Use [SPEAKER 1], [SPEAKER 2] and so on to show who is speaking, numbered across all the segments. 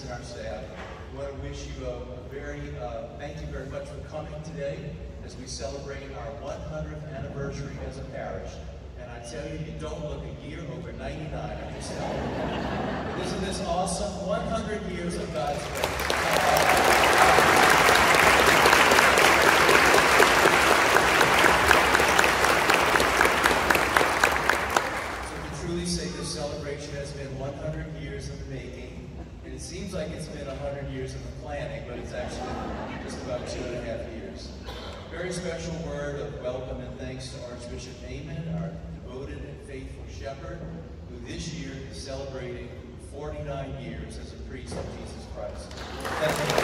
[SPEAKER 1] and our staff. We want to wish you thank you very much for coming today as we celebrate our 100th anniversary as a parish. And I tell you, you don't look a year over 99, I'm just telling you. But isn't this awesome? 100 years of God's grace. Celebration has been 100 years in the making, and it seems like it's been 100 years in the planning, but it's actually just about 2.5 years. Very special word of welcome and thanks to Archbishop Amen, our devoted and faithful shepherd, who this year is celebrating 49 years as a priest of Jesus Christ. Thank you.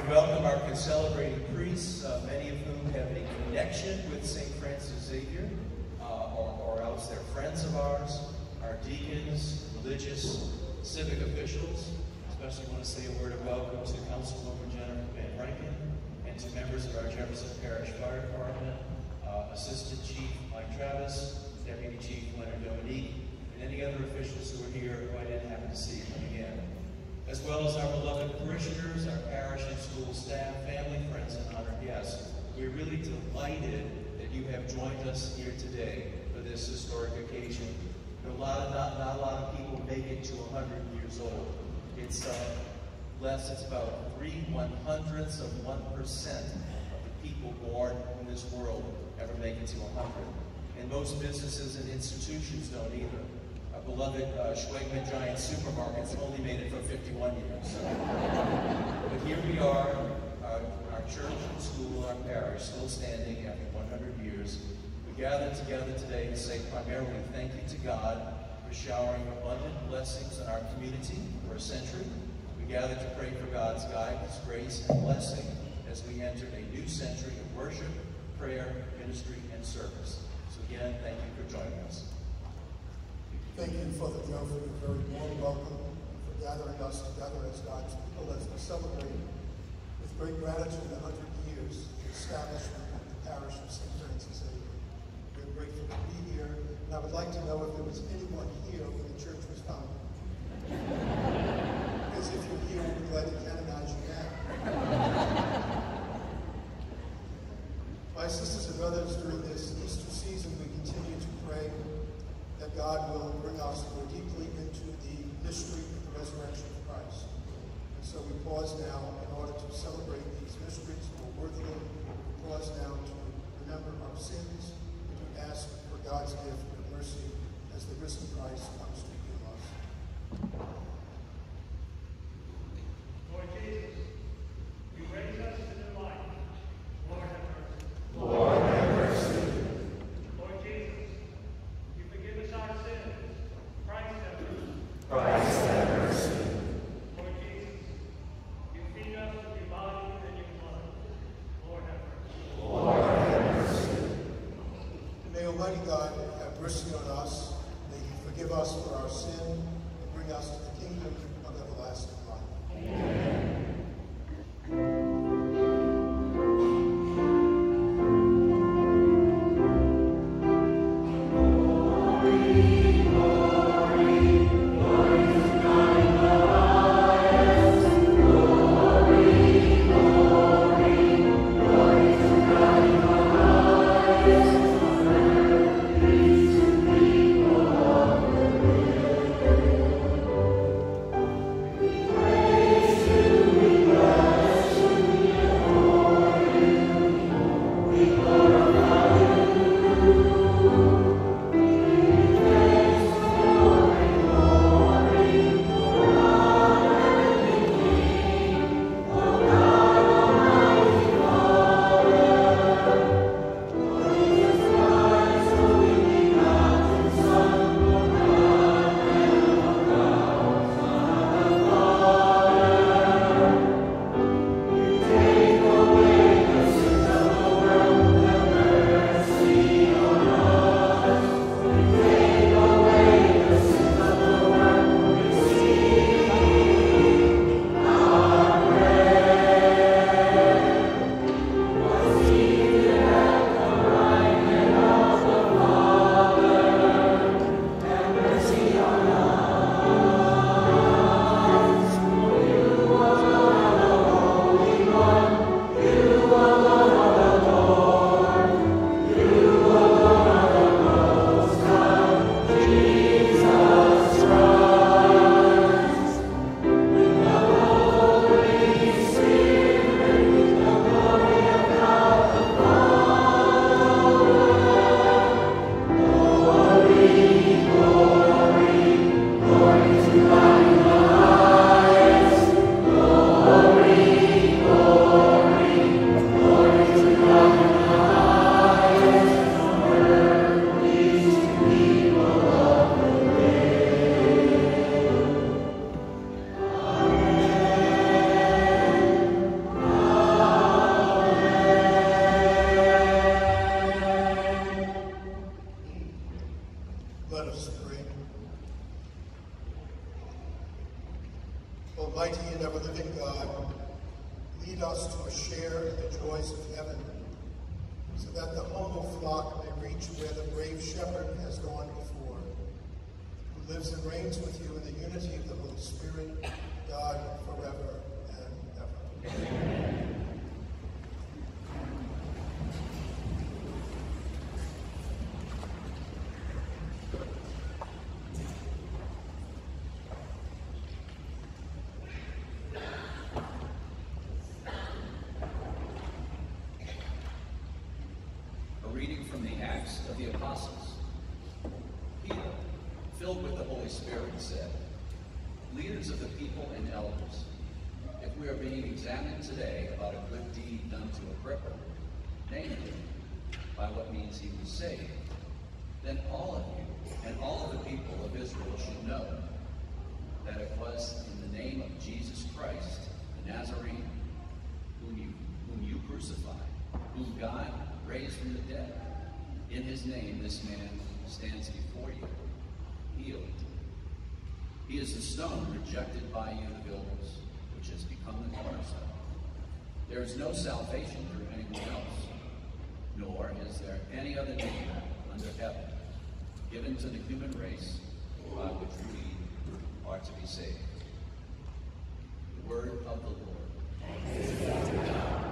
[SPEAKER 1] Welcome our celebrating priests, many of whom have a connection with St. Francis Xavier, or else they're friends of ours, our deacons, religious, civic officials. Especially want to say a word of welcome to Councilwoman Jennifer Van Rankin and to members of our Jefferson Parish Fire Department, Assistant Chief Mike Travis, Deputy Chief Leonard Dominique, and any other officials who are here who I didn't happen to see again. As well as our beloved parishioners, our parish and school staff, family, friends, and honored guests. We're really delighted that you have joined us here today for this historic occasion. Not a lot of people make it to 100 years old. It's it's about 3/100ths of 1% of the people born in this world ever make it to 100. And most businesses and institutions don't either. Our beloved Schwegman Giant Supermarkets only made it for 51 years. But here we are, our church and school, our parish, still standing after 100 years. We gather together today to say primarily thank you to God for showering abundant blessings on our community for a century. We gather to pray for God's guidance, grace, and blessing as we enter a new century of worship, prayer, ministry, and service. So again, thank you for joining us.
[SPEAKER 2] Thank you, Father Joe, for your very warm welcome, for gathering us together as God's people as we celebrate with great gratitude 100 years the establishment of the parish of St. Francis Xavier. We're grateful to be here, and I would like to know if there was anyone here when the church was founded. Because if you're here, we're glad to canonize you now. My sisters and brothers, during this Easter season, we continue to pray that God will bring us more deeply into the mystery of the resurrection of Christ. And so we pause now in order to celebrate these mysteries more worthily. We pause now to remember our sins and to ask for God's gift of mercy as the risen Christ comes to heal us.
[SPEAKER 3] Lord Jesus, you raise us to new life. Lord, have mercy.
[SPEAKER 4] Lord, have mercy.
[SPEAKER 3] Lord Jesus, you forgive us our sins. Christ, have mercy.
[SPEAKER 4] Christ, have mercy.
[SPEAKER 3] Lord Jesus, you feed us with your body and your blood. Lord, have mercy.
[SPEAKER 4] Lord, have mercy.
[SPEAKER 2] And may Almighty God have mercy on us. May He forgive us for our sin and bring us to the kingdom of everlasting life.
[SPEAKER 4] Amen.
[SPEAKER 5] Amen.
[SPEAKER 2] so that the humble flock may reach where the brave shepherd has gone before, who lives and reigns with you in the unity of the Holy Spirit, God, forever and ever. Amen.
[SPEAKER 5] From the Acts of the Apostles. Peter, filled with the Holy Spirit, said, "Leaders of the people and elders, if we are being examined today about a good deed done to Agrippa, namely, by what means he was saved, then all of you and all of the people of Israel should know that it was in the name of Jesus Christ, the Nazarene, whom you crucified, whom God raised from the dead. In his name, this man stands before you, healed. He is the stone rejected by you, the builders, which has become the cornerstone. There is no salvation through anyone else, nor is there any other name under heaven given to the human race by which we are to be saved." The word of the Lord. Thanks be to God.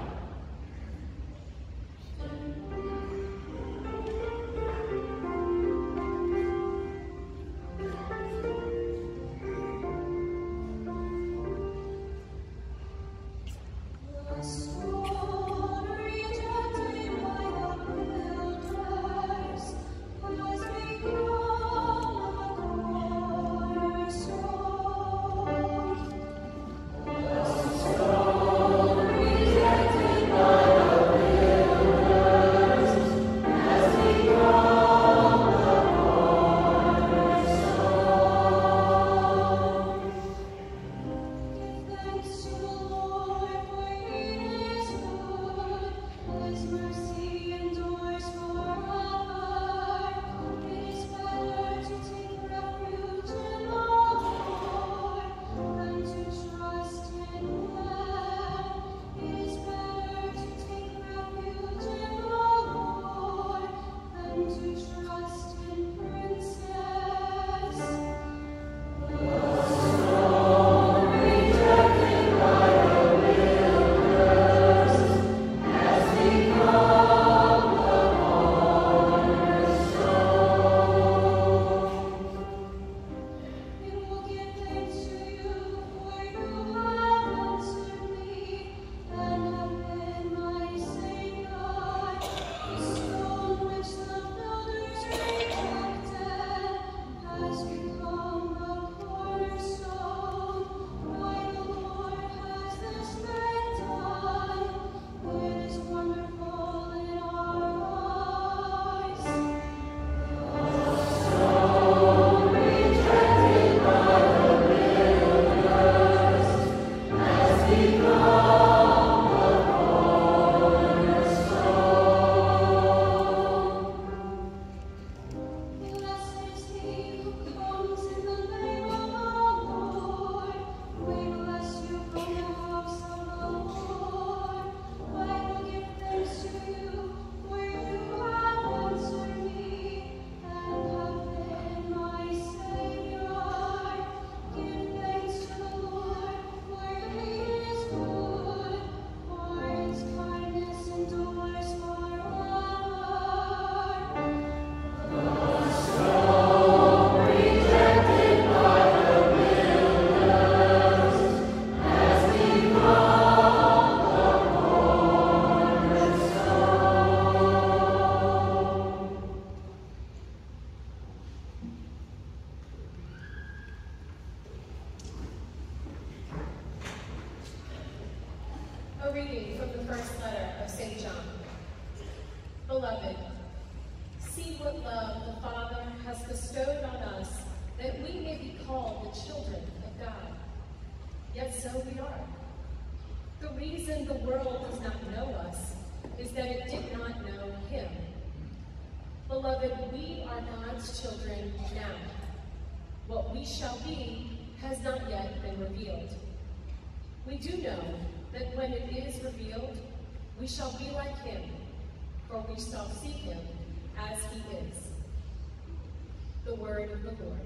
[SPEAKER 6] A reading from the first letter of St. John. Beloved, see what love the Father has bestowed on us, that we may be called the children of God. Yet so we are. The reason the world does not know us is that it did not know him. Beloved, we are God's children now. What we shall be has not yet been revealed. We do know that when it is revealed, we shall be like him, for we you shall see him as he is. The word of the Lord.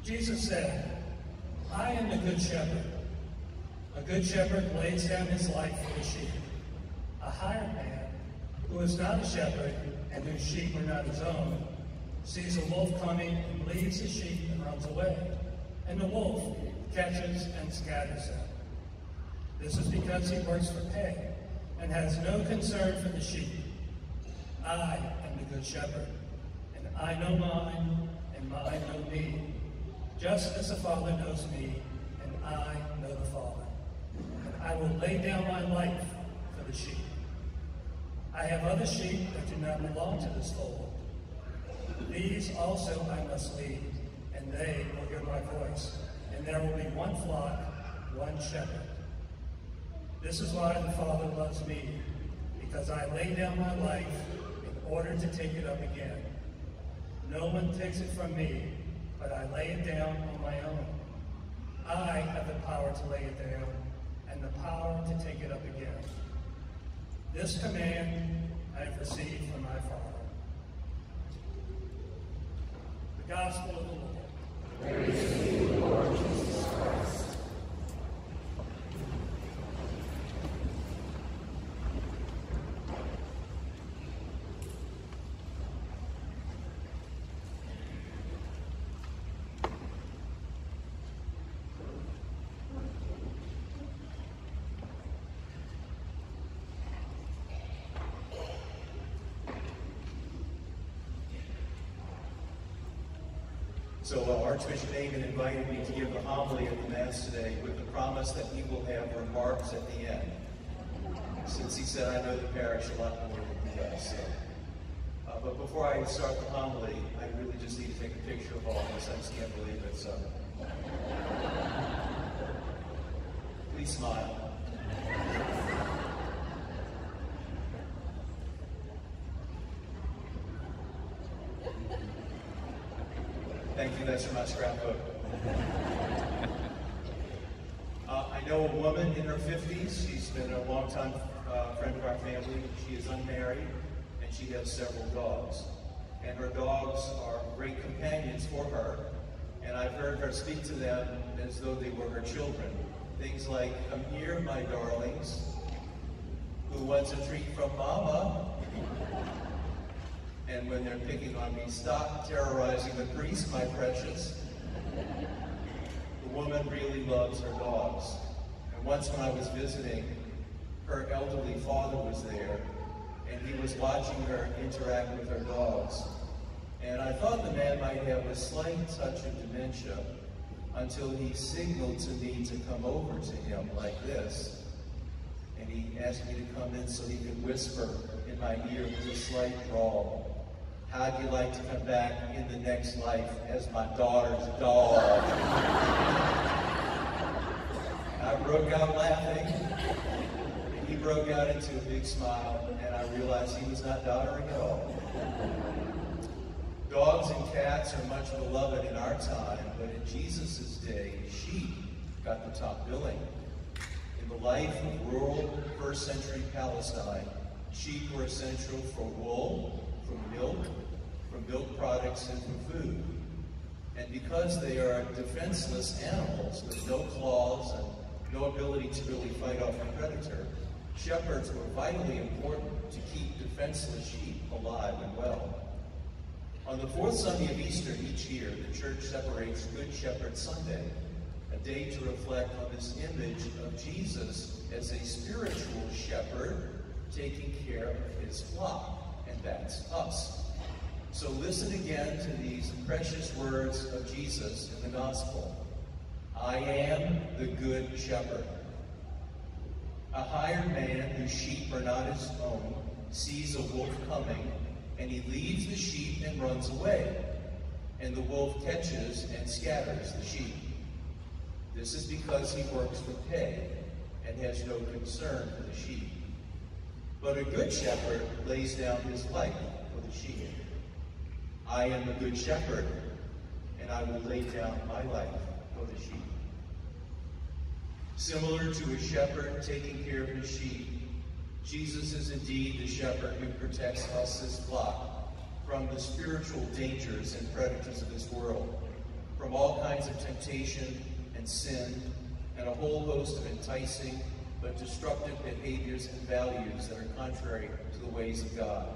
[SPEAKER 3] Jesus said, I am the good shepherd. A good shepherd lays down his life for the sheep. A hired man, who is not a shepherd and whose sheep are not his own, sees a wolf coming and leaves his sheep and runs away. And the wolf catches and scatters them. This is because he works for pay and has no concern for the sheep. I am the good shepherd, and I know mine, and mine know me, just as the Father knows me, and I know the Father. And I will lay down my life for the sheep. I have other sheep that do not belong to this fold. These also I must lead, and they will hear my voice, and there will be one flock, one shepherd. This is why the Father loves me, because I lay down my life in order to take it up again. No one takes it from me, but I lay it down on my own. I have the power to lay it down, and the power to take it up again. This command I have received from my Father. The Gospel of the Lord.
[SPEAKER 4] Praise to you, Lord Jesus Christ.
[SPEAKER 1] So Archbishop Eamon invited me to give a homily at the Mass today with the promise that he will have remarks at the end, since he said I know the parish a lot more than he does. So, but before I start the homily, I really just need to take a picture of all this. I just can't believe it. So please smile. Thank you, that's from my scrapbook. I know a woman in her 50s. She's been a long-time friend of our family. She is unmarried, and she has several dogs. And her dogs are great companions for her, and I've heard her speak to them as though they were her children. Things like, "Come here, my darlings. Who wants a treat from Mama?" And when they're picking on me, "Stop terrorizing the priest, my precious." The woman really loves her dogs. And once when I was visiting, her elderly father was there, and he was watching her interact with her dogs. And I thought the man might have a slight touch of dementia until he signaled to me to come over to him like this. And he asked me to come in so he could whisper in my ear with a slight drawl, "How'd you like to come back in the next life as my daughter's dog?" I broke out laughing, and he broke out into a big smile, and I realized he was not doddering at all. Dogs and cats are much beloved in our time, but in Jesus' day, sheep got the top billing. In In the life of rural first-century Palestine, sheep were essential for wool, from milk products, and from food. And because they are defenseless animals with no claws and no ability to really fight off a predator, shepherds were vitally important to keep defenseless sheep alive and well. On the fourth Sunday of Easter each year, the Church celebrates Good Shepherd Sunday, a day to reflect on this image of Jesus as a spiritual shepherd taking care of his flock, and that's us. So listen again to these precious words of Jesus in the Gospel. I am the Good Shepherd. A hired man whose sheep are not his own sees a wolf coming, and he leaves the sheep and runs away, and the wolf catches and scatters the sheep. This is because he works for pay and has no concern for the sheep. But a good shepherd lays down his life for the sheep. I am the good shepherd, and I will lay down my life for the sheep. Similar to a shepherd taking care of his sheep, Jesus is indeed the shepherd who protects us, his flock, from the spiritual dangers and predators of this world, from all kinds of temptation and sin, and a whole host of enticing but destructive behaviors and values that are contrary to the ways of God.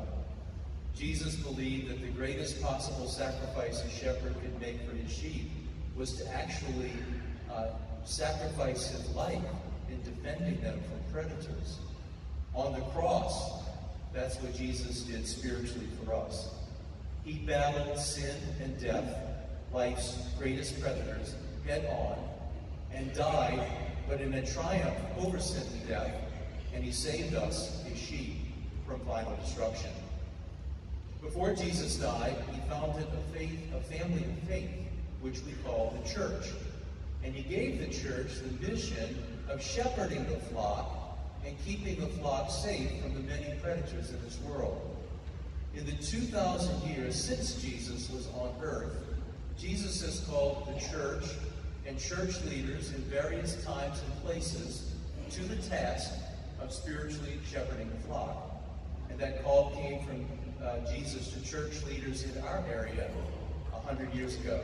[SPEAKER 1] Jesus believed that the greatest possible sacrifice a shepherd could make for his sheep was to actually sacrifice his life in defending them from predators. On the cross, that's what Jesus did spiritually for us. He battled sin and death, life's greatest predators, head on, and died, but in a triumph over sin and death, and he saved us, his sheep, from final destruction. Before Jesus died, he founded a family of faith, which we call the church. And he gave the church the mission of shepherding the flock and keeping the flock safe from the many predators in this world. In the 2,000 years since Jesus was on earth, Jesus has called the church and church leaders in various times and places to the task of spiritually shepherding the flock. And that call came from Jesus to church leaders in our area 100 years ago.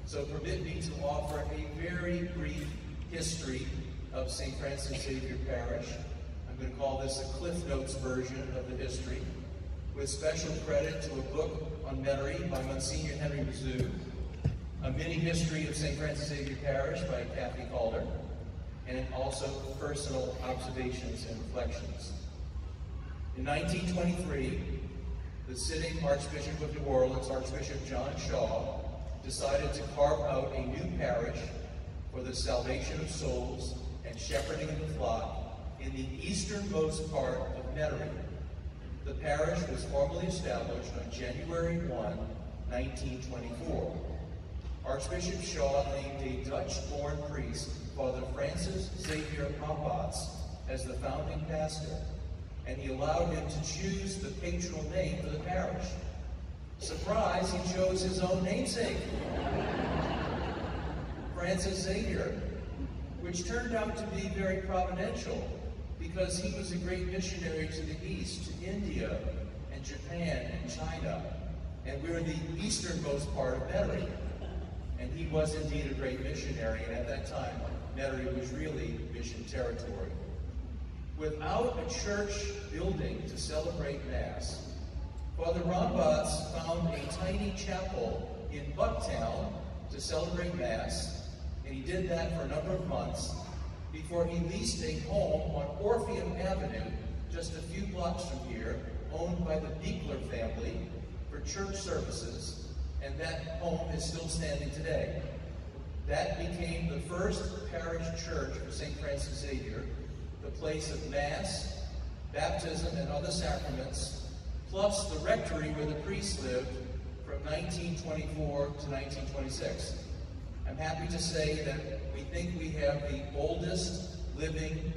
[SPEAKER 1] So permit me to offer a very brief history of St. Francis Xavier Parish. I'm going to call this a Cliff Notes version of the history, with special credit to a book on Metairie by Monsignor Henry Mizzou, a mini history of St. Francis Xavier Parish by Kathy Calder, and also personal observations and reflections. In 1923, the sitting Archbishop of New Orleans, Archbishop John Shaw, decided to carve out a new parish for the salvation of souls and shepherding of the flock in the easternmost part of Metairie. The parish was formally established on January 1, 1924. Archbishop Shaw named a Dutch-born priest, Father Francis Xavier Rambatz, as the founding pastor, and he allowed him to choose the patronal name for the parish. Surprise, he chose his own namesake, Francis Xavier, which turned out to be very providential because he was a great missionary to the east, to India and Japan and China, and we're in the easternmost part of Metairie. And he was indeed a great missionary, and at that time, Metairie was really mission territory. Without a church building to celebrate Mass, Father Rambatz found a tiny chapel in Bucktown to celebrate Mass, and he did that for a number of months before he leased a home on Orpheum Avenue, just a few blocks from here, owned by the Beekler family for church services, and that home is still standing today. That became the first parish church for St. Francis Xavier, the place of Mass, baptism, and other sacraments, plus the rectory where the priests lived from 1924 to 1926. I'm happy to say that we think we have the oldest living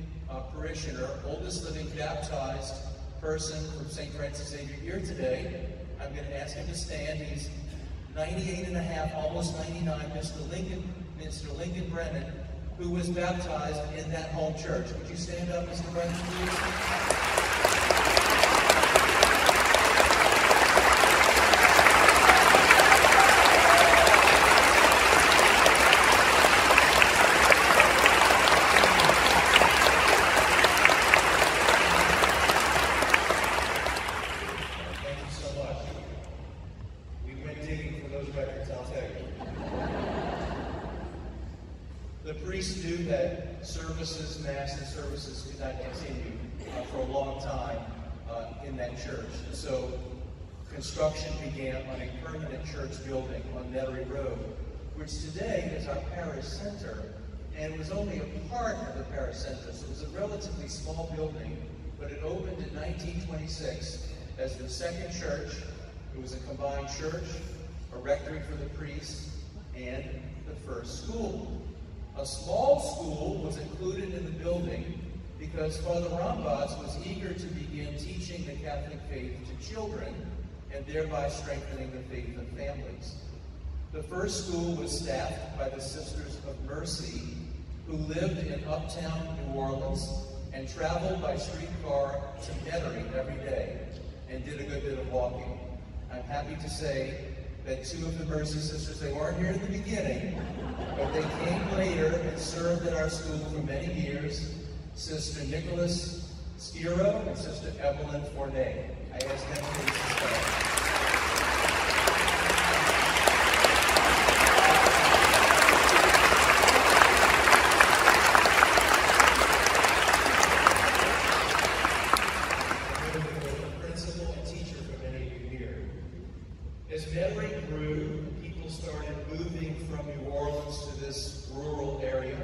[SPEAKER 1] parishioner, oldest living baptized person from St. Francis Xavier here today. I'm going to ask him to stand. He's 98 and a half, almost 99, Mr. Lincoln Brennan, who was baptized in that home church. Would you stand up, Mr. Brennan, please? Mass and services could not continue for a long time in that church. So construction began on a permanent church building on Metairie Road, which today is our parish center, and it was only a part of the parish center, so it was a relatively small building, but it opened in 1926 as the second church. It was a combined church, a rectory for the priests, and the first school. A small school was included in the building because Father Rambads was eager to begin teaching the Catholic faith to children and thereby strengthening the faith of families. The first school was staffed by the Sisters of Mercy, who lived in uptown New Orleans and traveled by streetcar to Metairie every day and did a good bit of walking. I'm happy to say that two of the Mercy sisters, they weren't here in the beginning, but they came later and served at our school for many years, Sister Nicholas Skiro and Sister Evelyn Fournay. I asked them please to start. As Metairie grew, people started moving from New Orleans to this rural area.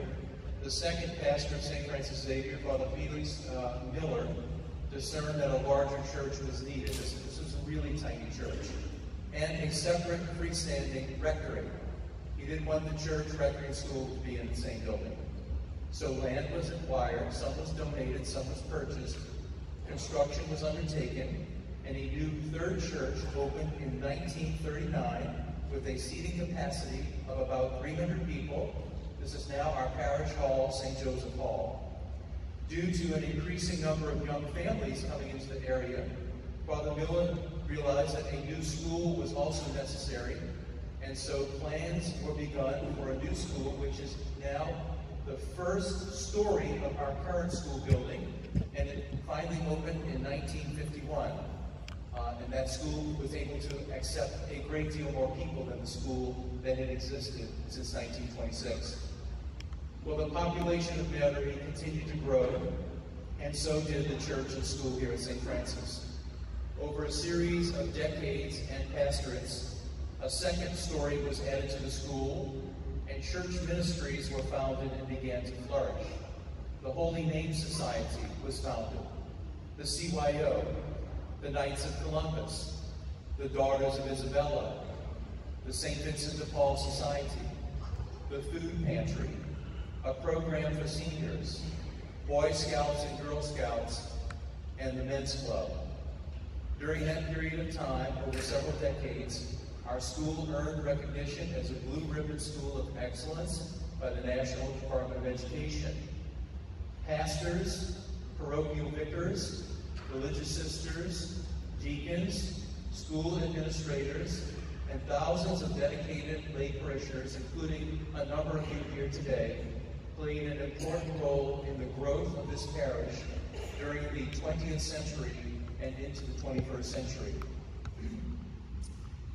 [SPEAKER 1] The second pastor of St. Francis Xavier, Father Felix Miller, discerned that a larger church was needed. This was a really tiny church. And a separate freestanding rectory. He didn't want the church, rectory, and school to be in the same building. So land was acquired, some was donated, some was purchased. Construction was undertaken, and a new third church opened in 1939 with a seating capacity of about 300 people. This is now our parish hall, St. Joseph Hall. Due to an increasing number of young families coming into the area, Father Miller realized that a new school was also necessary, and so plans were begun for a new school, which is now the first story of our current school building, and it finally opened in 1951. And that school was able to accept a great deal more people than the school that had existed since 1926. Well, the population of Metairie continued to grow, and so did the church and school here at St. Francis. Over a series of decades and pastorates, a second story was added to the school, and church ministries were founded and began to flourish. The Holy Name Society was founded, the CYO, the Knights of Columbus, the Daughters of Isabella, the St. Vincent de Paul Society, the Food Pantry, a program for seniors, Boy Scouts and Girl Scouts, and the Men's Club. During that period of time, over several decades, our school earned recognition as a Blue Ribbon School of Excellence by the National Department of Education. Pastors, parochial vicars, religious sisters, deacons, school administrators, and thousands of dedicated lay parishioners, including a number of you here today, played an important role in the growth of this parish during the 20th century and into the 21st century.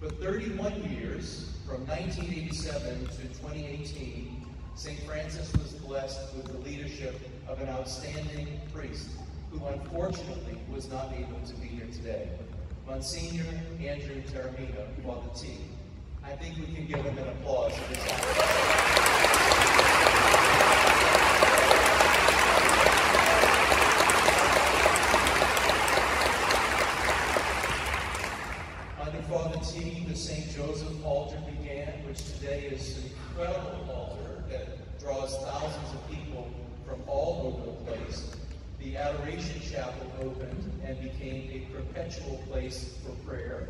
[SPEAKER 1] For 31 years, from 1987 to 2018, St. Francis was blessed with the leadership of an outstanding priest who unfortunately was not able to be here today, Monsignor Andrew Taramino, Father T. I think we can give him an applause for this honor. Under Father T, the St. Joseph altar began, which today is an incredible altar that draws thousands of people from all over the place. The Adoration Chapel opened and became a perpetual place for prayer,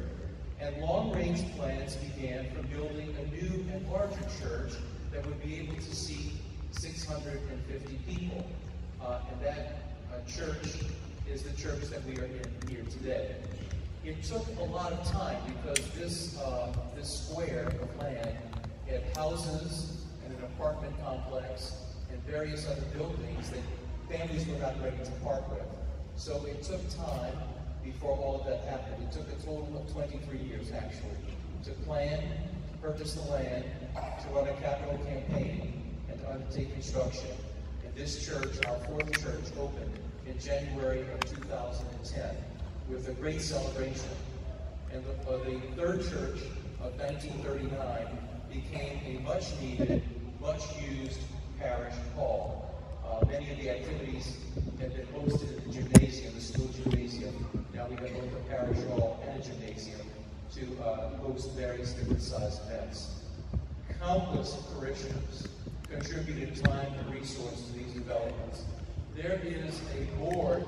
[SPEAKER 1] and long-range plans began for building a new and larger church that would be able to seat 650 people. And that church is the church that we are in here today. It took a lot of time because this square of land had houses and an apartment complex and various other buildings that families were not ready to part with. So it took time before all of that happened. It took a total of 23 years, actually, to plan, to purchase the land, to run a capital campaign, and to undertake construction. And this church, our fourth church, opened in January of 2010 with a great celebration. And the third church of 1939 became a much-needed, much-used parish hall. Many of the activities had been hosted in the gymnasium, the school gymnasium. Now we have both a parish hall and a gymnasium to host various different sized events. Countless parishioners contributed time and resources to these developments. There is a board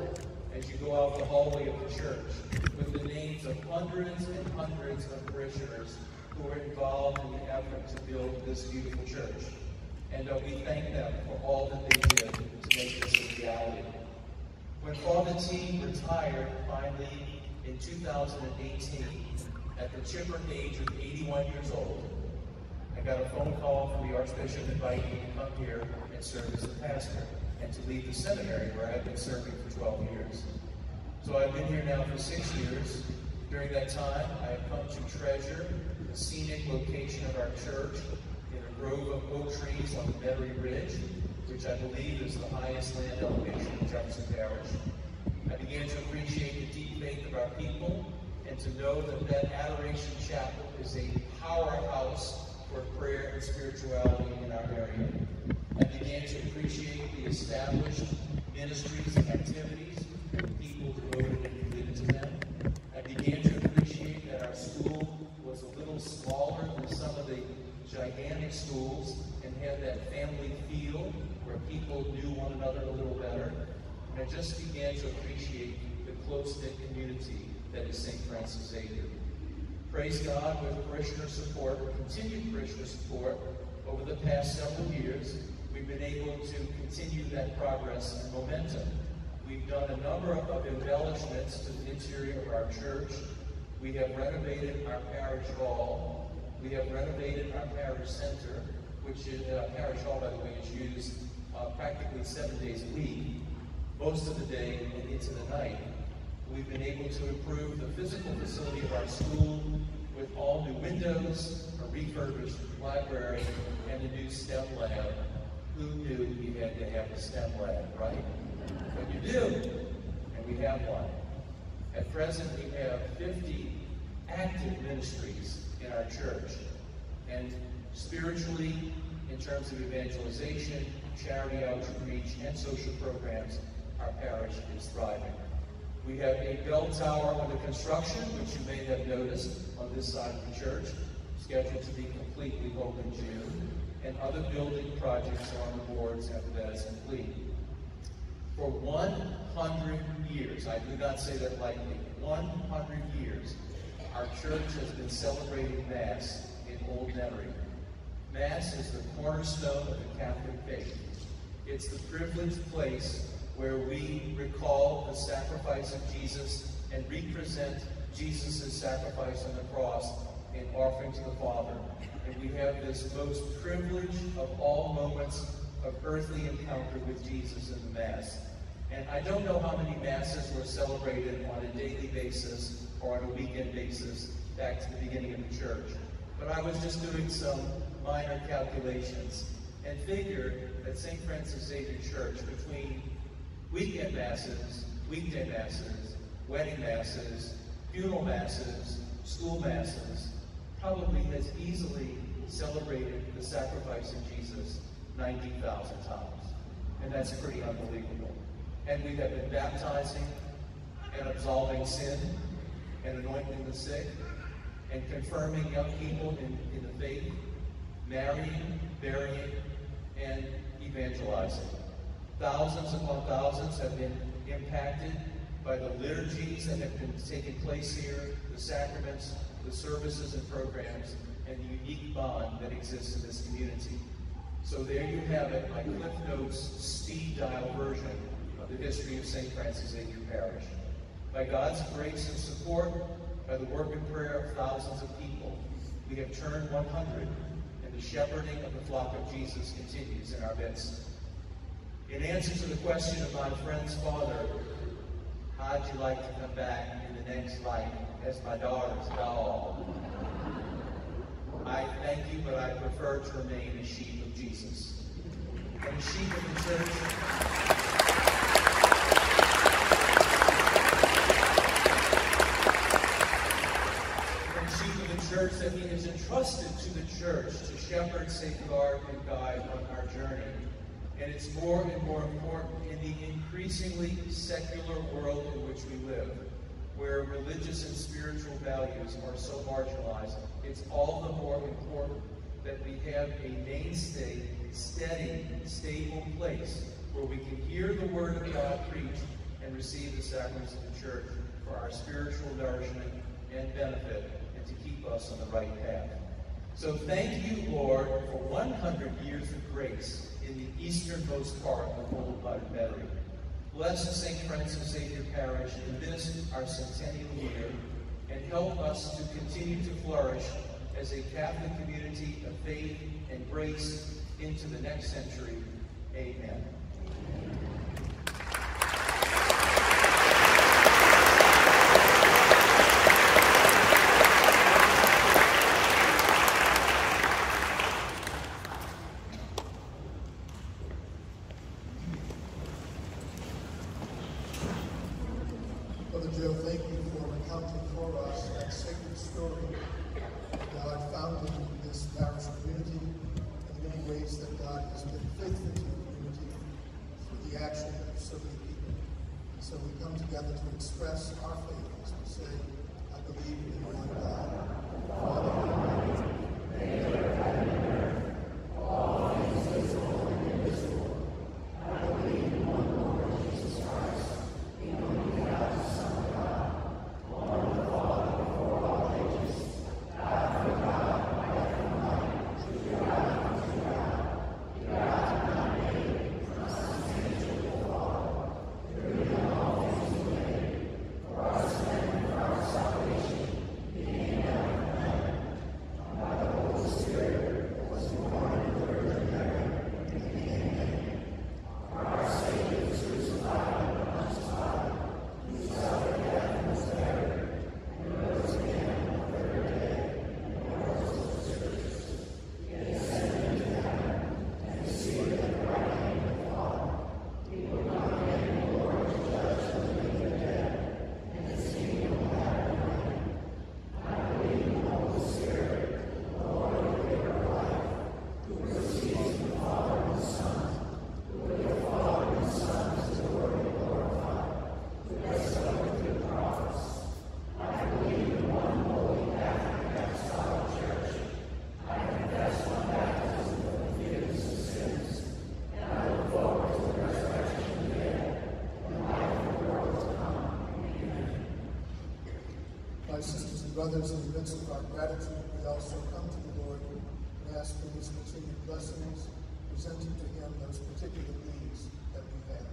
[SPEAKER 1] as you go out the hallway of the church with the names of hundreds and hundreds of parishioners who were involved in the effort to build this beautiful church. And we thank them for all that they did to make this a reality. When Father T retired finally in 2018, at the chipper age of 81 years old, I got a phone call from the Archbishop inviting me to come here and serve as a pastor and to lead the seminary where I've been serving for 12 years. So I've been here now for 6 years. During that time, I have come to treasure the scenic location of our church in a grove of oak trees on the Metairie Ridge, which I believe is the highest land elevation in Jefferson Parish. I began to appreciate the deep faith of our people and to know that that Adoration Chapel is a powerhouse for prayer and spirituality in our area. I began to appreciate the established ministries and activities and the people devoted and committed to them. I began to appreciate that our school was a little smaller than some of the gigantic schools and had that family feel where people knew one another a little better. And I just began to appreciate the close-knit community that is St. Francis Xavier. Praise God, with parishioner support, continued parishioner support, over the past several years, we've been able to continue that progress and momentum. We've done a number of embellishments to the interior of our church. We have renovated our parish hall. We have renovated our parish center, which is, parish hall, by the way, is used practically 7 days a week, most of the day and into the night. We've been able to improve the physical facility of our school with all new windows, a refurbished library, and a new STEM lab. Who knew you had to have a STEM lab, right? But you do, and we have one. At present, we have 50 active ministries in our church. And spiritually, in terms of evangelization, charity outreach, and social programs, our parish is thriving. We have a bell tower under construction, which you may have noticed on this side of the church, scheduled to be completely open in June, and other building projects are on the boards after that is complete. For 100 years, I do not say that lightly, 100 years, our church has been celebrating Mass in Old Metairie. Mass is the cornerstone of the Catholic faith. It's the privileged place where we recall the sacrifice of Jesus and represent Jesus' sacrifice on the cross in offering to the Father. And we have this most privileged of all moments of earthly encounter with Jesus in the Mass. And I don't know how many Masses were celebrated on a daily basis or on a weekend basis back to the beginning of the church. But I was just doing some minor calculations and figured that St. Francis Xavier Church, between weekend Masses, weekday Masses, wedding Masses, funeral Masses, school Masses, probably has easily celebrated the sacrifice of Jesus 90,000 times. And that's pretty unbelievable. And we have been baptizing and absolving sin and anointing the sick and confirming young people in the faith, marrying, burying, and evangelizing. Thousands upon thousands have been impacted by the liturgies that have been taking place here, the sacraments, the services and programs, and the unique bond that exists in this community. So there you have it, my Cliff Notes speed dial version of the history of St. Francis Xavier Parish. By God's grace and support, by the work and prayer of thousands of people, we have turned 100, and the shepherding of the flock of Jesus continues in our midst. In answer to the question of my friend's father, how'd you like to come back in the next life as my daughter's doll? I thank you, but I prefer to remain a sheep of Jesus. And a sheep of the church. And a sheep of the church that he has entrusted to the church to shepherd, safeguard, and guide on our journey. And it's more and more important in the increasingly secular world in which we live, where religious and spiritual values are so marginalized. It's all the more important that we have a mainstay, steady, stable place where we can hear the Word of God preached and receive the sacraments of the Church for our spiritual nourishment and benefit, and to keep us on the right path. So thank you, Lord, for 100 years of grace in the easternmost part of Old Battery. Bless St. Francis Xavier Parish in this, our centennial year, and help us to continue to flourish as a Catholic community of faith and grace into the next century. Amen.
[SPEAKER 2] Brother Joe, thank you for recounting for us that sacred story of God founding this parish community and the many ways that God has been faithful to the community through the action of so many people. And so we come together to express our faith as we say, I believe in one God, Father Almighty, maker of heaven and earth, all things visible and invisible. I believe in one Lord Jesus Christ, the only begotten Son of God, born of the Father before all ages, died for God, life and light, true God unto God, begotten, not made, consubstantial with the Father, through whom all things were made, for our sin and for our salvation, he came down from heaven, and by the Holy Spirit was born of the Virgin Mary, and became man. For our Savior was crucified under Pontius Pilate, who suffered death and was buried, and rose again on the third day, in accordance with the Scriptures. He ascended into heaven, and is seated at the right hand of the Father. He will come again in glory to judge the living and the dead, and his kingdom will have no end. I believe in the Holy Spirit, the Lord, the giver of life, who proceeds from the Father and the Son, who with the Father and the Son is adored and glorified, who has spoken through the prophets. I believe in one holy Catholic apostolic church. I confess one baptism for the forgiveness of sins, and I look forward to the resurrection of the dead and the life of the world to come. Amen. My sisters and brothers, in the midst of our gratitude, we also come to the Lord and ask for his continued blessings, presenting to him those particular needs that we have.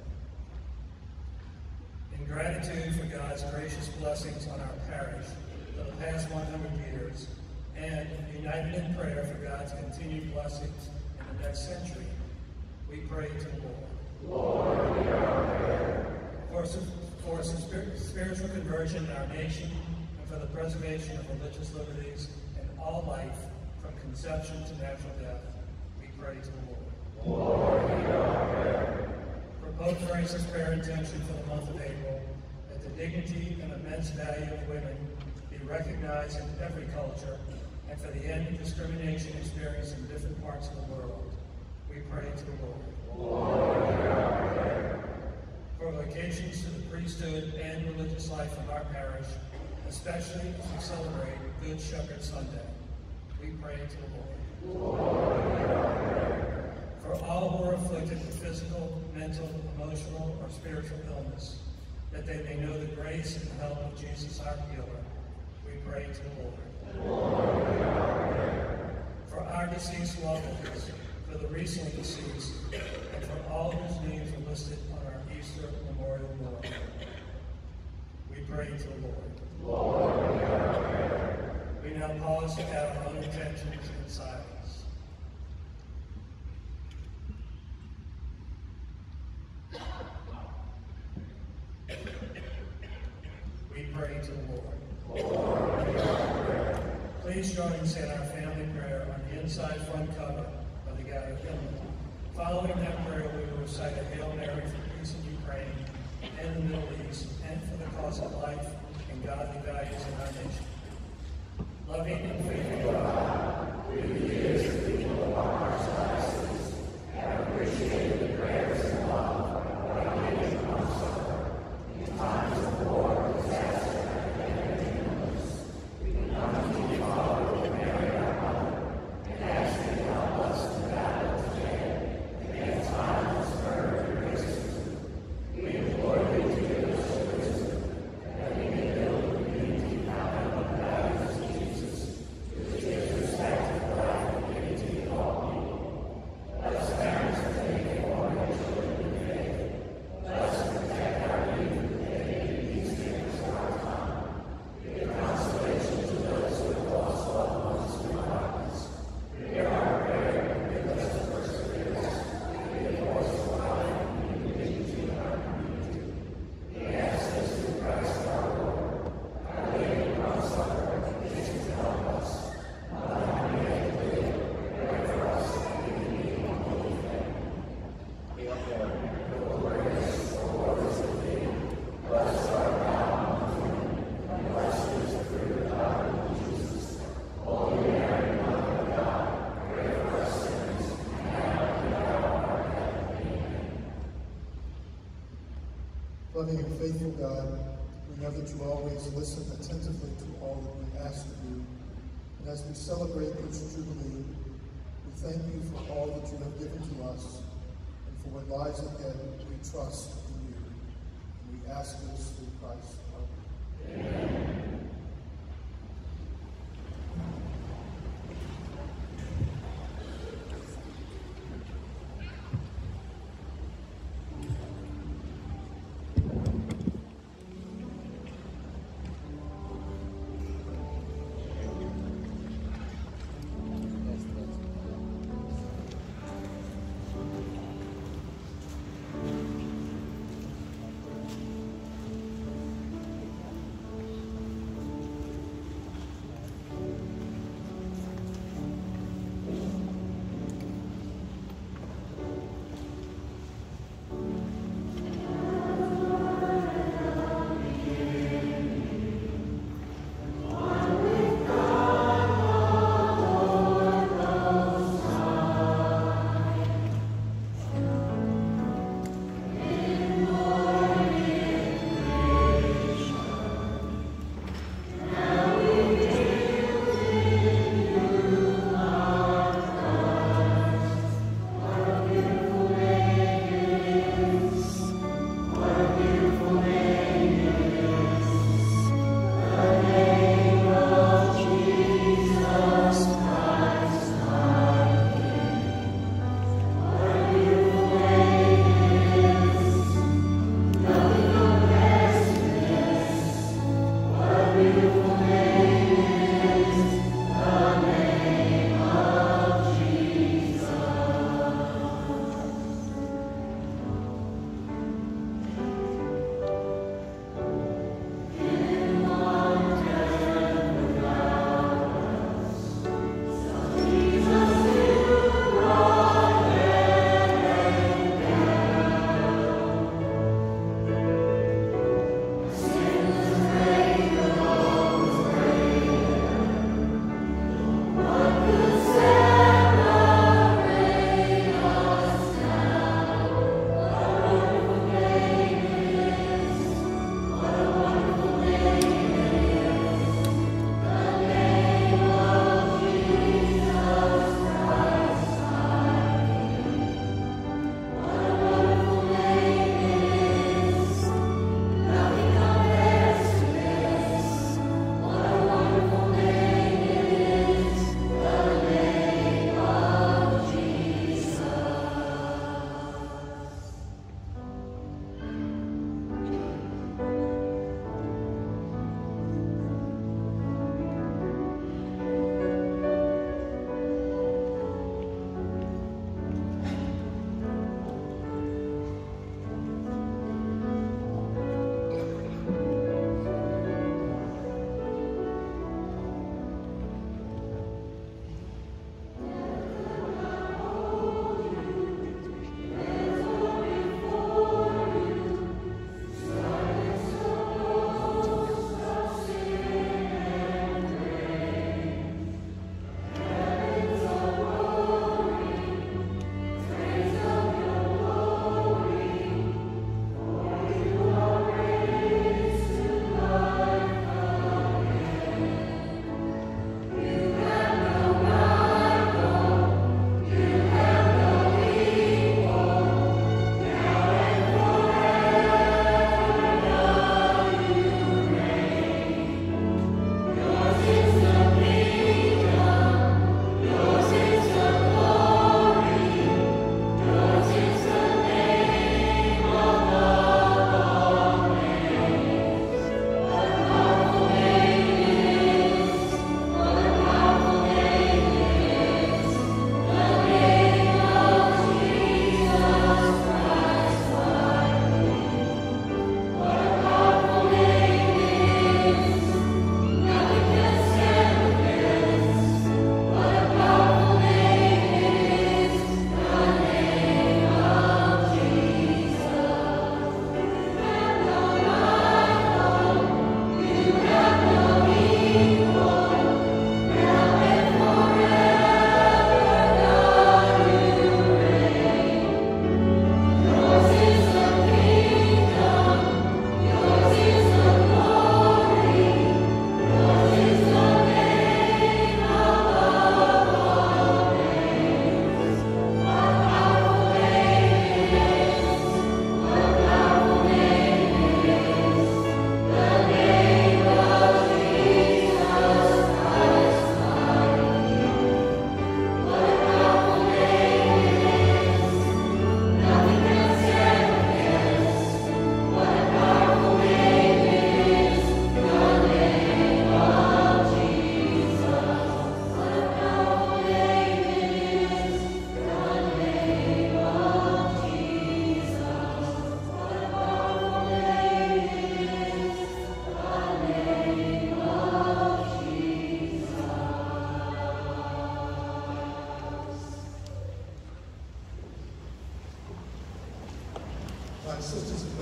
[SPEAKER 3] In gratitude for God's gracious blessings on our parish for the past 100 years, and united in prayer for God's continued blessings in the next century, we pray to the Lord. Lord, hear our prayer. For spiritual conversion in our nation, and for the preservation of religious liberties and all life, from conception to natural death, we pray to the Lord. Lord, hear our prayer. For Pope Francis' prayer intention for the month of April, that the dignity and immense value of women be recognized in every culture, and for the end of discrimination experienced in different parts of the world, we pray to the Lord. Lord, hear our prayer. For vocations to the priesthood and religious life of our parish, especially as we celebrate Good Shepherd Sunday, we pray to the Lord. Lord, hear our prayer. For all who are afflicted with physical, mental, emotional, or spiritual illness, that they may know the grace and help of Jesus our healer, we pray to the Lord. Lord, hear our prayer. For our deceased loved ones, for for the recently deceased, and for all whose names are listed on our Easter memorial board. We pray to the Lord.
[SPEAKER 4] Lord, hear our prayer.
[SPEAKER 3] We now pause to add our own intentions in silence. We pray to the Lord.
[SPEAKER 4] Lord, hear our prayer.
[SPEAKER 3] Please join us in our family prayer on the inside front cover of the gathered hymnal. Following that prayer, we will recite a Hail Mary for peace in Ukraine and the Middle East, and for the cause of life and godly values in our nation. Loving and faithful God,
[SPEAKER 4] through the years the people of our archdiocese have appreciated the prayers and love of our native consular in times of war, disaster, and illness. We come to you, Father, with Mary our Mother, and ask you to help us to battle today against violence, murder, and racism. We implore you to give us the wisdom that we may build a community founded on the values of Jesus, which gives respect to life and dignity of all people. Let us parents take for our children in faith. Let us protect our youth that they may be peacemakers of our time. Give consolation to those who have lost loved ones through violence. Hear our prayer and give us the perseverance to be a voice of life and unity in our community. We ask this through Christ our Lord. Our Lady of Consular, please help us. Mother Mary of Live, pray for us and we need a holy family. Hail Mary, full of grace, the Lord is with thee. Blessed art thou among women, and blessed is the fruit of thy womb, Jesus. Holy Mary, Mother of God, pray for us sinners, now and at the hour of our death. Amen.
[SPEAKER 2] Loving and faithful God, we know that you always listen attentively to all that we ask of you. And as we celebrate this Jubilee, we thank you for all that you have given to us, and for what lies ahead, we trust in you. And we ask this through Christ our Lord.
[SPEAKER 4] Amen.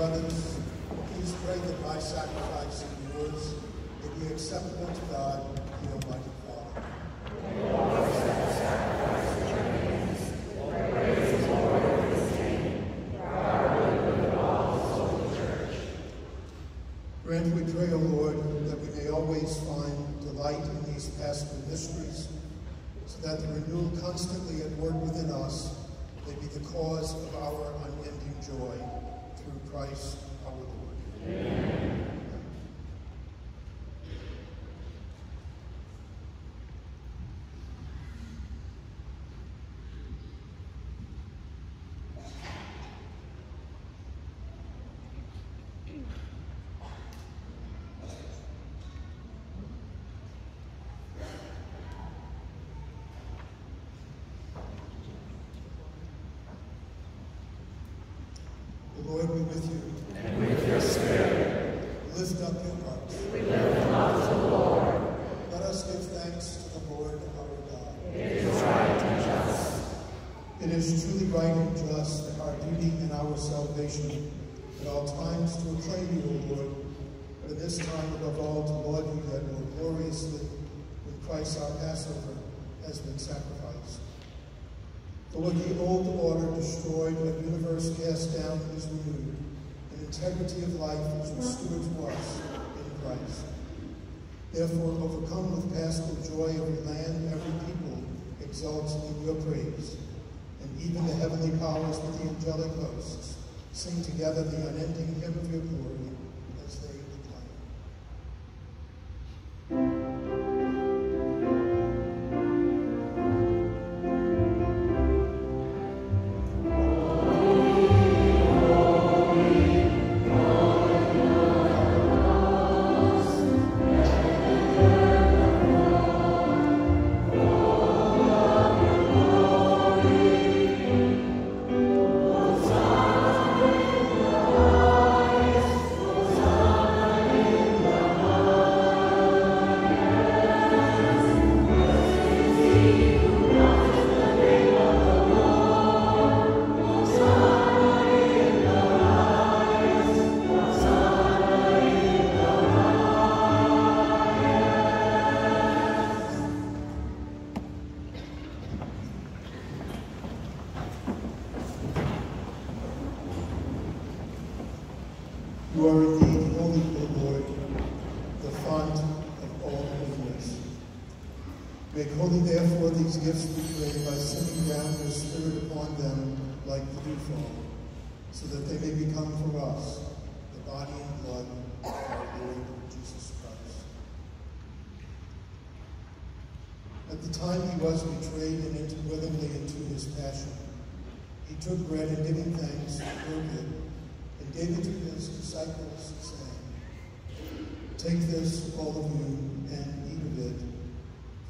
[SPEAKER 2] brothers, please pray that my sacrifice and yours may be acceptable to God, the Almighty Father. Grant, we pray, O Lord, that we may always find delight in these paschal mysteries, so that the renewal constantly at work within us may be the cause of our unending joy. Through Christ our Lord. Amen. The Lord be with you.
[SPEAKER 4] And with your spirit.
[SPEAKER 2] Lift up your hearts.
[SPEAKER 4] We lift them up to the Lord.
[SPEAKER 2] Let us give thanks to the Lord our God.
[SPEAKER 4] It is right and just.
[SPEAKER 2] It is truly right and just, our duty and our salvation, at all times to acclaim you, O Lord, but at this time above all to laud you yet more gloriously when Christ our Passover has been sacrificed. For what the old order destroyed, a universe cast down is renewed, and integrity of life is restored to us in Christ. Therefore, overcome with paschal joy, every land, every people exalts in your praise, and even the heavenly powers with the angelic hosts sing together the unending hymn of your glory as they declare. You are indeed holy, O Lord, the font of all holiness. Make holy, therefore, these gifts, we pray, by sending down your Spirit upon them like the dewfall, so that they may become for us the body and blood of our Lord Jesus Christ. At the time he was betrayed and entered willingly into his passion, he took bread and giving thanks, broke it, and gave it to his disciples, saying, "Take this, all of you, and eat of it,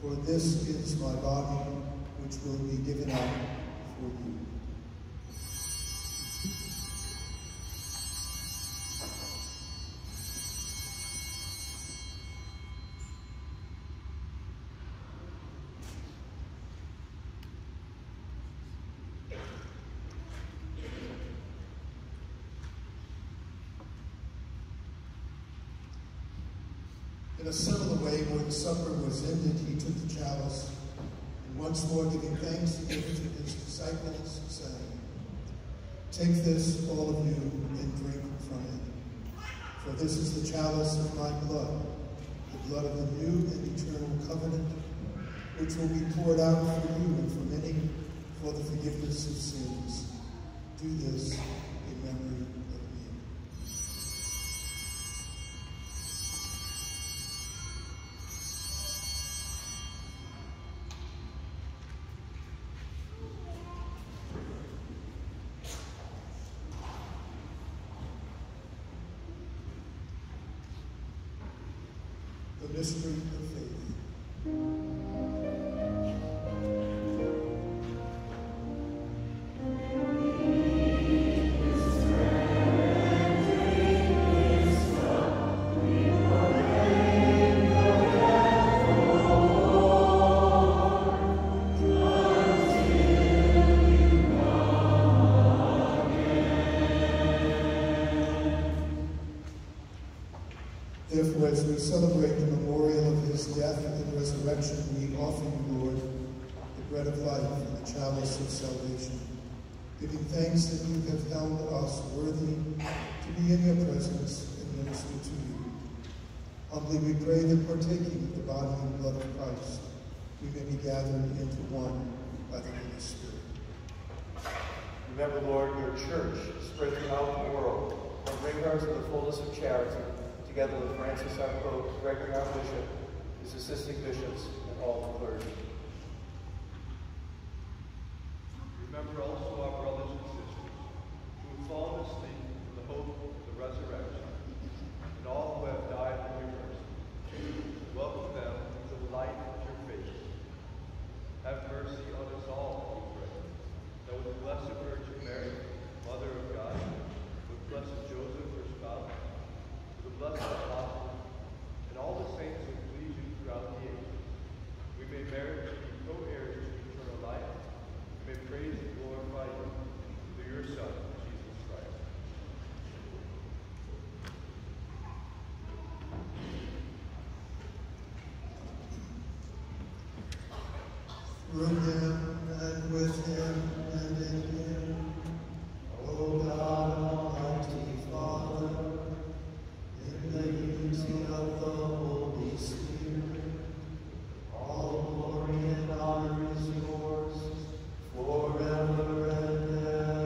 [SPEAKER 2] for this is my body, which will be given up for you." In a similar way, when supper was ended, he took the chalice, and once more giving thanks, he gave it to his disciples, saying, "Take this, all of you, and drink from it. For this is the chalice of my blood, the blood of the new and eternal covenant, which will be poured out for you and for many for the forgiveness of sins. Do this in memory of me." The mystery of faith. Therefore, as we celebrate the memorial of his death and resurrection, we offer you, Lord, the bread of life and the chalice of salvation, giving thanks that you have held us worthy to be in your presence and minister to you. Humbly we pray that partaking of the body and blood of Christ, we may be gathered into one by the Holy Spirit.
[SPEAKER 7] Remember, Lord, your church spread throughout the world, and bring her to the fullness of charity, together with Francis our Pope, Gregory our Bishop, his assisting bishops, and all the clergy.
[SPEAKER 8] Remember also our brothers and sisters who have fallen asleep in the hope of the resurrection, and all who have died in your mercy. Welcome them to the light of your face. Have mercy on us all, we pray, that with the Blessed Virgin Mary, Mother of God, with Blessed Joseph, her spouse, with the blessed apostles, and all the saints who please you throughout the ages, we may merit to be co-heirs to eternal life, and may praise and glorify you through your Son, Jesus Christ.
[SPEAKER 2] Through him, and with him, and in him, O God, Almighty Father, in the unity of the Holy Spirit, all glory and honor is yours, forever and ever.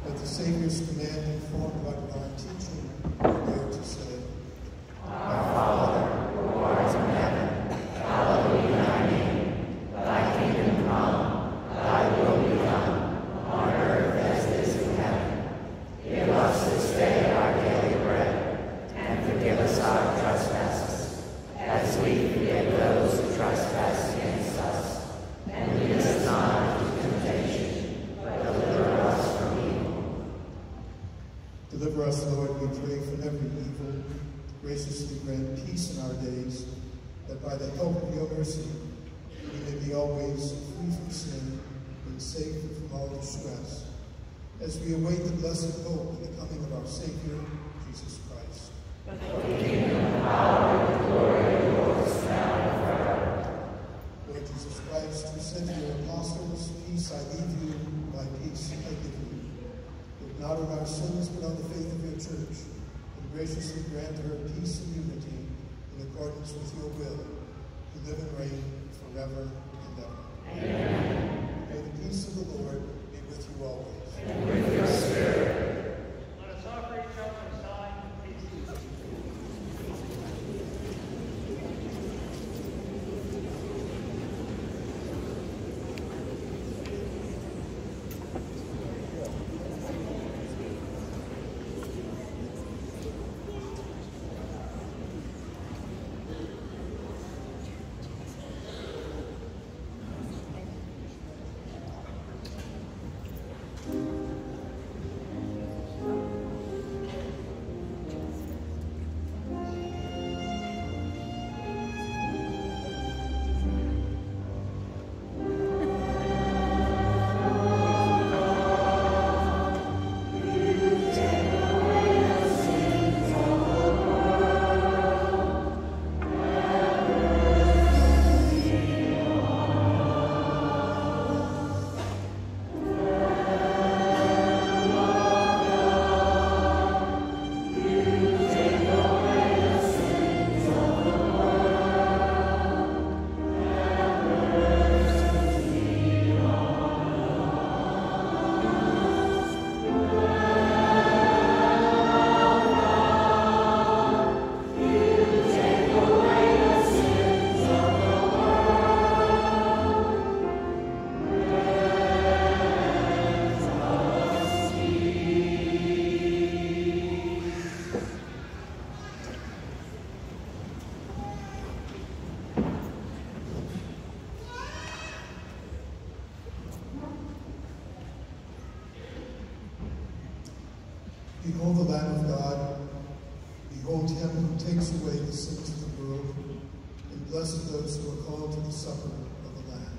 [SPEAKER 2] At the Savior's command, informed by divine teaching, we dare to say,
[SPEAKER 4] Our Father, who art in heaven, hallowed be thy name. Thy kingdom come, thy will be done, on earth as it is in heaven. Give us this day our daily bread, and forgive us our trespasses, as we forgive those who trespass against us. And lead us not into temptation, but deliver us from evil.
[SPEAKER 2] Deliver us, Lord, we pray, from every evil. Graciously grant peace in our days, that by the help of your mercy, we may be always free from sin and safe from all distress, as we await the blessed hope and the coming of our Savior, Jesus Christ.
[SPEAKER 4] The kingdom, power, and glory are yours now and forever.
[SPEAKER 2] Lord Jesus Christ, who said to your apostles, peace I leave you, my peace I give you. Look not on our sins, but on the faith of your church, and graciously grant her peace and unity in accordance with your will, who live and reign forever and ever.
[SPEAKER 4] Amen.
[SPEAKER 2] May the peace of the Lord be with you always.
[SPEAKER 4] And with your spirit.
[SPEAKER 3] Let us offer each other a sign of peace.
[SPEAKER 2] of God. Behold him who takes away the sins of the world, and blessed those who are called to the supper of the Lamb.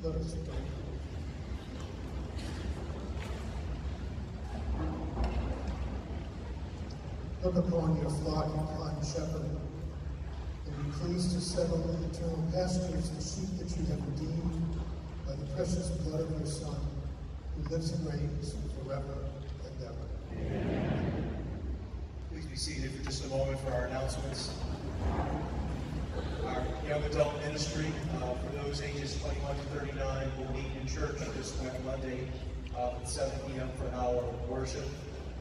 [SPEAKER 2] Let us pray. Look upon your flock, you kind shepherd, and be pleased to settle in eternal pastures the sheep that you have redeemed by the precious blood of your Son, who lives and reigns forever and ever.
[SPEAKER 1] Amen. Please be seated for just a moment for our announcements. Our young adult ministry, for those ages 21 to 39, will meet in church this Monday at 7 p.m. for an hour of worship,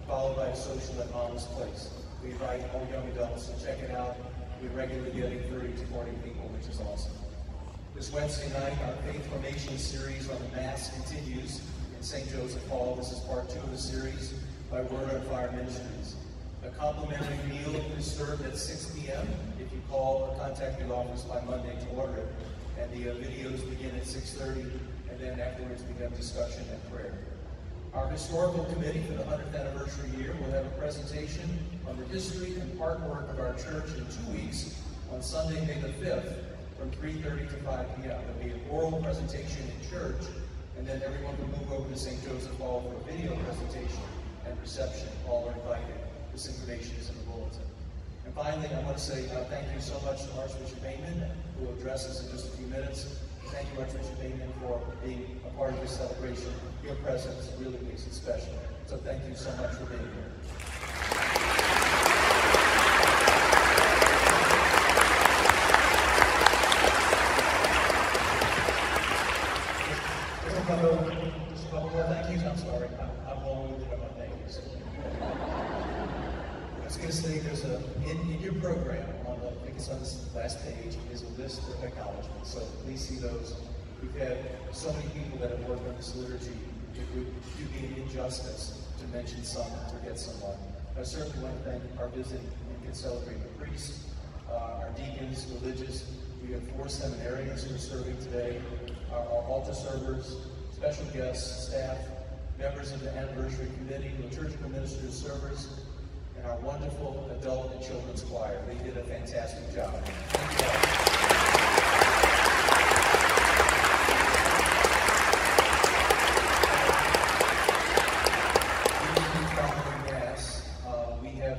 [SPEAKER 1] followed by a social at Mama's Place. We invite all young adults to check it out. We're regularly getting 30 to 40 people, which is awesome. This Wednesday night, our Faith Formation series on the Mass continues in St. Joseph Hall. This is part 2 of the series by Word on Fire Ministries. A complimentary meal is served at 6 p.m. if you call or contact the office by Monday to order it. And the videos begin at 6:30, and then afterwards begin discussion and prayer. Our Historical Committee for the 100th anniversary year will have a presentation on the history and artwork of our church in 2 weeks on Sunday, May the 5th, from 3:30 to 5 p.m. There'll be an oral presentation in church, and then everyone will move over to St. Joseph Hall for a video presentation and reception. All are invited. This information is in the bulletin. And finally, I want to say thank you so much to Archbishop Beyman, who will address us in just a few minutes. Thank you, Archbishop Beyman, for being a part of this celebration. Your presence really makes it special. So thank you so much for being here. Just a couple more thank yous. I'm sorry. I'm long-winded on my thank yous. I was going to say there's in your program, I think it's on this last page, is a list of acknowledgments. So please see those. We've had so many people that have worked on this liturgy. It would be an injustice to mention some and forget someone. I certainly want to thank our visiting and concelebrating priests, our deacons, religious. We have 4 seminarians who are serving today, our altar servers, special guests, staff, members of the anniversary committee, liturgical ministers, servers, and our wonderful adult and children's choir. They did a fantastic job. Thank you all.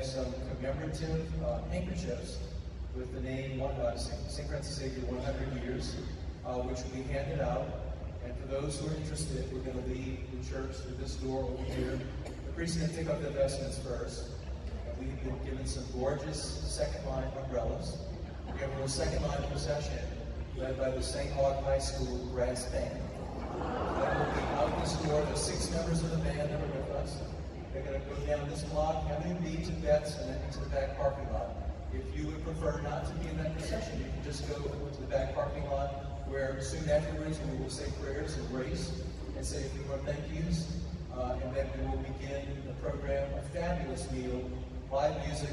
[SPEAKER 1] Some commemorative handkerchiefs with the name St. Francis Xavier 100 Years, which will be handed out. And for those who are interested, we're going to leave the church through this door over here. The priest is going to take up their vestments first. And we've been given some gorgeous second-line umbrellas. We have a little second-line procession led by the St. Aug High School brass band. That will be out this door. There's 6 members of the band that are with us. They're going to go down this block, having beads and bets, and then into the back parking lot. If you would prefer not to be in that procession, you can just go to the back parking lot, where soon afterwards we will say prayers and grace and say a few more thank yous, and then we will begin the program, a fabulous meal, live music,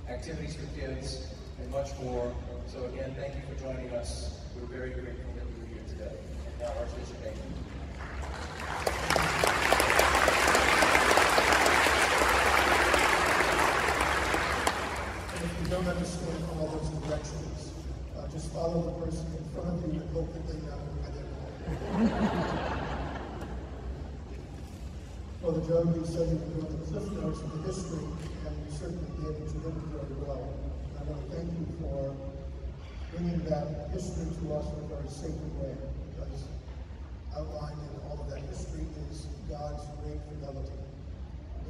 [SPEAKER 1] activities for kids, and much more. So again, thank you for joining us. We're very grateful that you were here today. And now Archbishop Beyman.
[SPEAKER 2] If you don't understand all those directions, just follow the person in front of you and hope that they know where they're going. Brother Joe, you said you were doing the cliff notes of the history, and you certainly did, but you did it very well. I want to thank you for bringing that history to us in a very sacred way, because outlined in all of that history is God's great fidelity.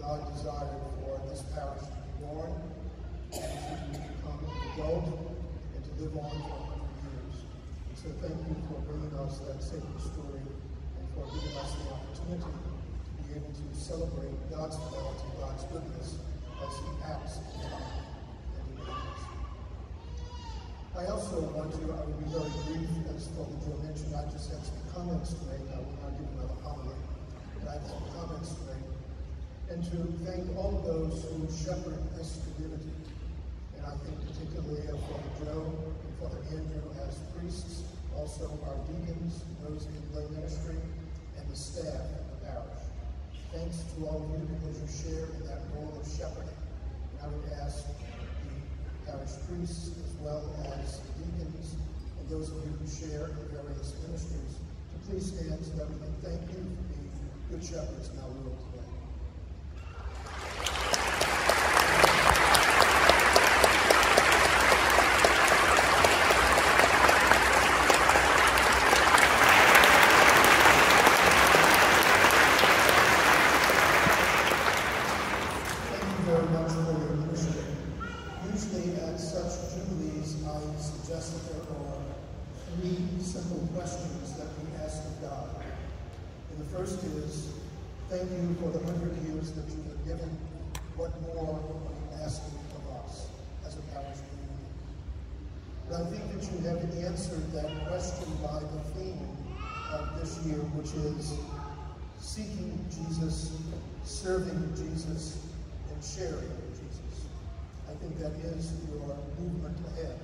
[SPEAKER 2] God desired for this parish to be born, and to become an adult, and to live on for 100 years. And so thank you for bringing us that sacred story, and for giving us the opportunity to be able to celebrate God's fidelity, God's goodness, as He acts in time and in ages. I also want to, I will be very brief, as Father Joe mentioned, I just had some comments to make. I will not give another homily, but I have some comments to make. And to thank all of those who shepherd this community. And I think particularly of Father Joe and Father Andrew as priests, also our deacons, those in lay ministry, and the staff of the parish. Thanks to all of you because you share in that role of shepherding. And I would ask the parish priests as well as the deacons and those of you who share in various ministries to So please stand so that we can thank you for being good shepherds in our world today. First is, thank you for the 100 years that you have given. What more are you asking of us as a parish community? But I think that you have answered that question by the theme of this year, which is seeking Jesus, serving Jesus, and sharing Jesus. I think that is your movement ahead.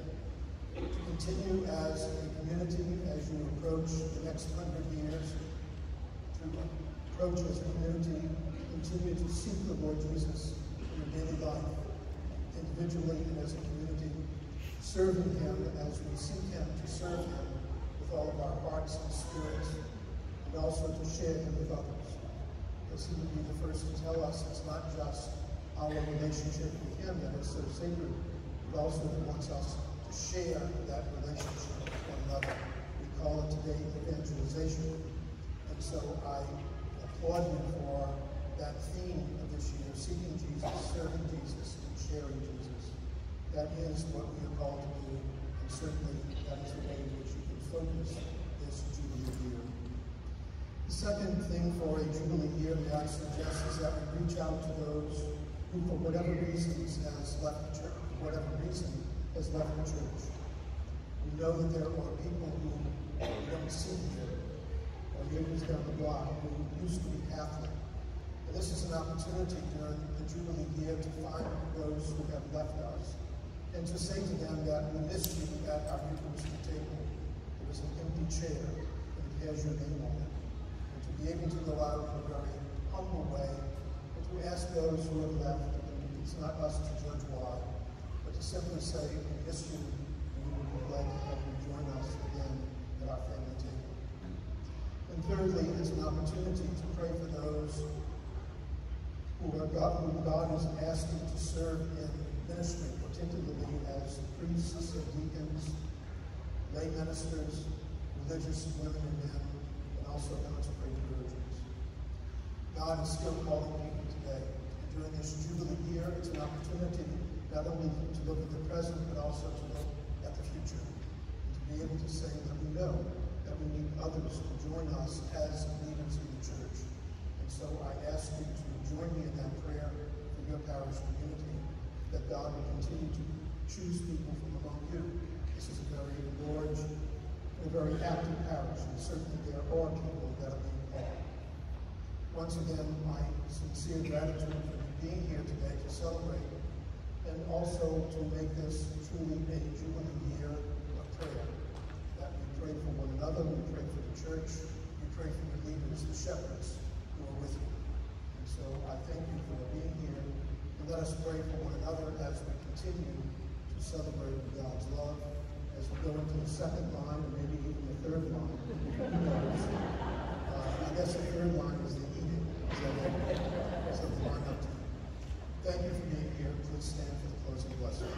[SPEAKER 2] To continue as a community as you approach the next 100 years, to approach as a community, continue to seek the Lord Jesus in your daily life, individually and as a community, serving him as we seek him to serve him with all of our hearts and spirits, and also to share him with others. Because he would be the first to tell us it's not just our relationship with him that is so sacred, but also he wants us to share that relationship with one another. We call it today evangelization. So I applaud you for that theme of this year, seeking Jesus, serving Jesus, and sharing Jesus. That is what we are called to do, and certainly that is the way in which you can focus this Jubilee year. The second thing for a Jubilee year, may I suggest, is that we reach out to those who, for whatever reasons, has left the church, for whatever reason, has left the church. We know that there are people who we don't see here, neighbors down the block who used to be Catholic. And this is an opportunity during the Jubilee year to find those who have left us and to say to them that we missed you at our Eucharistic table. There was an empty chair and it has your name on it. And to be able to go out in a very humble way and to ask those who have left, and it's not us to judge why, but to simply say, we miss you and we would be glad to have you join us again at our family table. And thirdly, it's an opportunity to pray for those who God is asking to serve in ministry, particularly as priests and deacons, lay ministers, religious women and men, and also consecrated virgins. God is still calling people today. And during this Jubilee year, it's an opportunity not only to look at the present, but also to look at the future. And to be able to say that we know that we need others to join us as leaders in the church. And so I ask you to join me in that prayer for your parish community, that God will continue to choose people from among you. This is a very large and a very active parish, and certainly there are people that are being called. Once again, my sincere gratitude for being here today to celebrate, and also to make this truly a Jubilee year of prayer. We pray for one another, we pray for the church, we pray for your leaders, the shepherds who are with you. And so I thank you for being here, and let us pray for one another as we continue to celebrate God's love, as we go into the second line, and maybe even the third line. Who knows? I guess the third line is the eating. So the line up to you. Thank you for being here. Please stand for the closing blessing.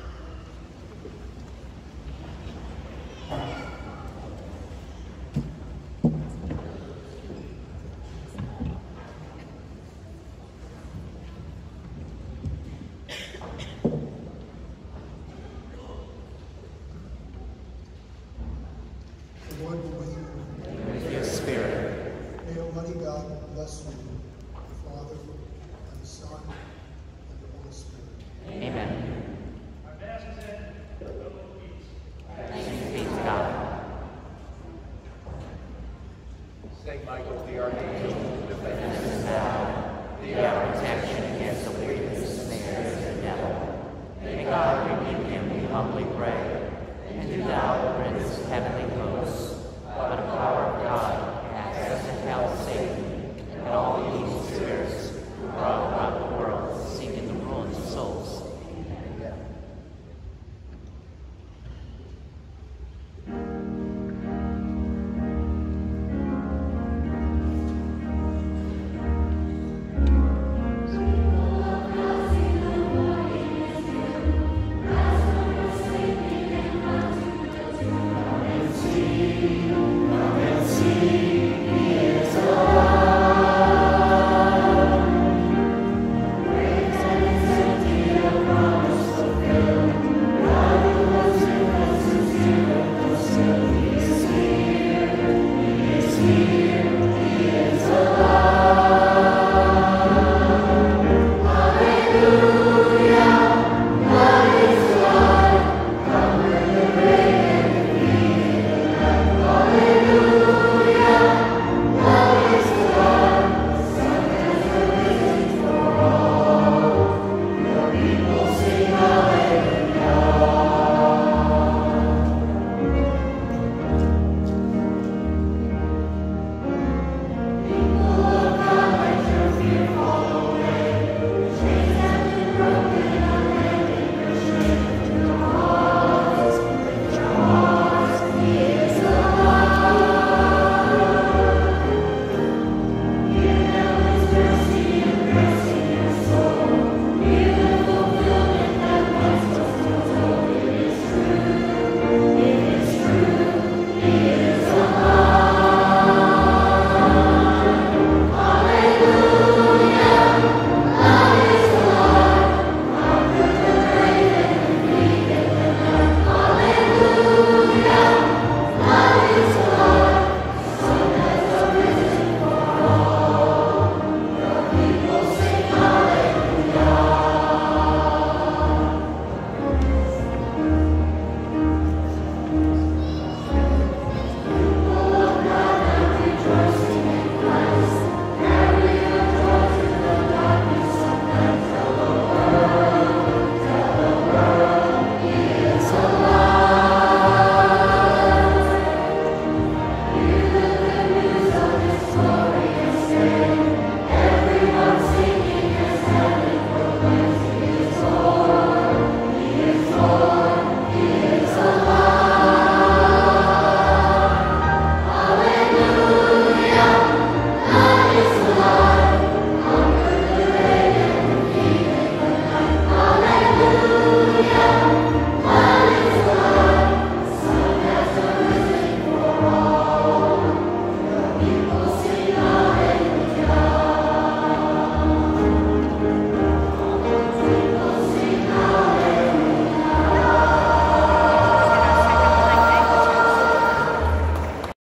[SPEAKER 1] St. Michael,